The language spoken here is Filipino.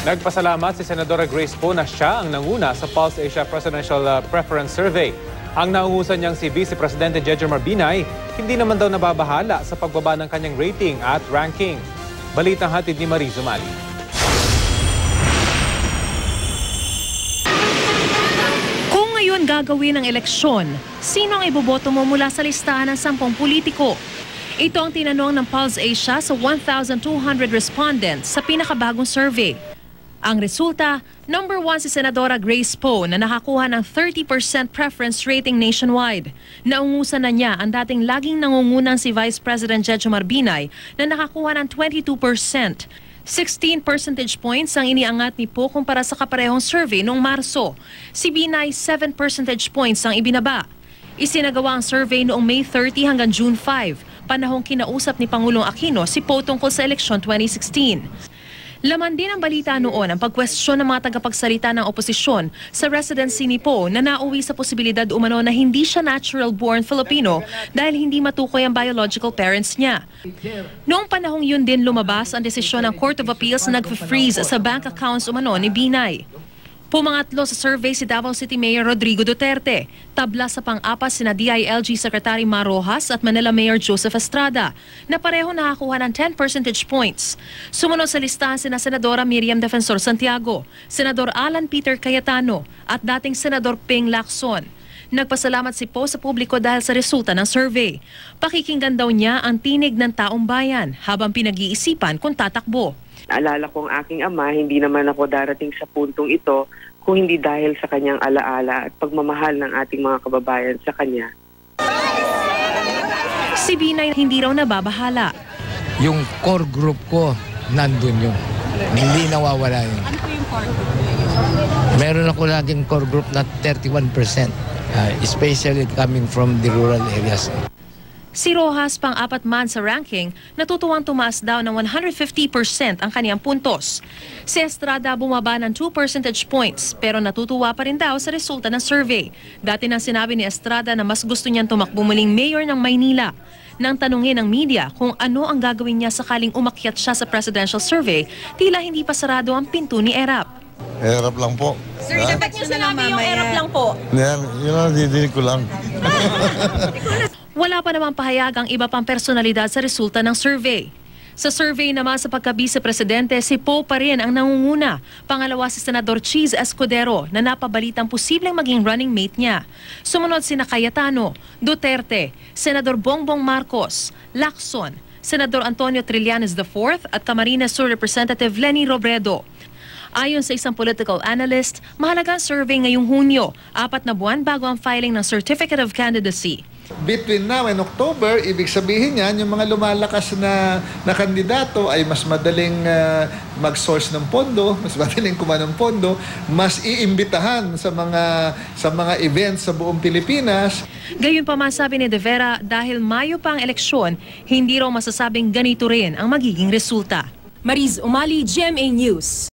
Nagpasalamat si Senadora Grace Poe na siya ang nanguna sa Pulse Asia Presidential Preference Survey. Ang naungusan niyang si Vice Presidente Jejomar Binay, hindi naman daw nababahala sa pagbaba ng kanyang rating at ranking. Balitang hatid ni Mariz Umali. Kung ngayon gagawin ang eleksyon, sino ang iboboto mo mula sa listahan ng 10 politiko? Ito ang tinanong ng Pulse Asia sa 1,200 respondents sa pinakabagong survey. Ang resulta, number 1 si Senadora Grace Poe na nakakuha ng 30% preference rating nationwide. Naungusan na niya ang dating laging nangungunang si Vice President Jejomar Binay na nakakuha ng 22%. 16 percentage points ang iniangat ni Poe kumpara sa kaparehong survey noong Marso. Si Binay 7 percentage points ang ibinaba. Isinagawa ang survey noong May 30 hanggang June 5, panahong kinausap ni Pangulong Aquino si Poe tungkol sa eleksyon 2016. Laman din ang balita noon ang pagkwestiyon ng mga tagapagsalita ng oposisyon sa residency ni Poe na nauwi sa posibilidad umano na hindi siya natural-born Filipino dahil hindi matukoy ang biological parents niya. Noong panahong yun din lumabas ang desisyon ng Court of Appeals na nag-freeze sa bank accounts umano ni Binay. Pumangatlo sa survey si Davao City Mayor Rodrigo Duterte, tabla sa pang-apat sina DILG Secretary Mar Rojas at Manila Mayor Joseph Estrada, na pareho nakakuha ng 10 percentage points. Sumunod sa listahan sina Senadora Miriam Defensor Santiago, Senador Alan Peter Cayetano at dating Senador Ping Lacson. Nagpasalamat si Poe sa publiko dahil sa resulta ng survey. Pakikinggan daw niya ang tinig ng taong bayan habang pinag-iisipan kung tatakbo. Naalala ko ang aking ama, hindi naman ako darating sa puntong ito kung hindi dahil sa kanyang alaala at pagmamahal ng ating mga kababayan sa kanya. Si Binay hindi raw nababahala. Yung core group ko, nandun yun. Hindi nawawala yun. Ano po yung core group? Meron ako laging core group na 31%, especially coming from the rural areas. Si Rojas, pang-apat man sa ranking, natutuwang tumaas daw ng 150% ang kaniyang puntos. Si Estrada bumaba ng 2 percentage points pero natutuwa pa rin daw sa resulta ng survey. Dati nang sinabi ni Estrada na mas gusto niyang tumakbo muling mayor ng Maynila. Nang tanungin ng media kung ano ang gagawin niya sakaling umakyat siya sa presidential survey, tila hindi pa sarado ang pinto ni Erap. Erap lang po. Sir, dapat niyo sinabi yung Erap lang po. Yan, yun ang didinig ko lang. Wala pa namang pahayag ang iba pang personalidad sa resulta ng survey. Sa survey naman sa pagka-vice-presidente, si Poe pa rin ang nangunguna. Pangalawa si Senador Cheese Escudero na napabalitang posibleng maging running mate niya. Sumunod sina Cayetano, Duterte, Senador Bongbong Marcos, Lacson, Senador Antonio Trillanes IV at Camarines Sur Representative Leni Robredo. Ayon sa isang political analyst, mahalagang survey ngayong Hunyo, 4 na buwan bago ang filing ng Certificate of Candidacy. Between now and October, ibig sabihin yan, yung mga lumalakas na kandidato ay mas madaling mag-source ng pondo, mas madaling kumha ng pondo, mas iimbitahan sa mga events sa buong Pilipinas. Gayunpaman sabi ni De Vera, dahil Mayo pa ang eleksyon, hindi raw masasabing ganito rin ang magiging resulta. Mariz Umali, GMA News.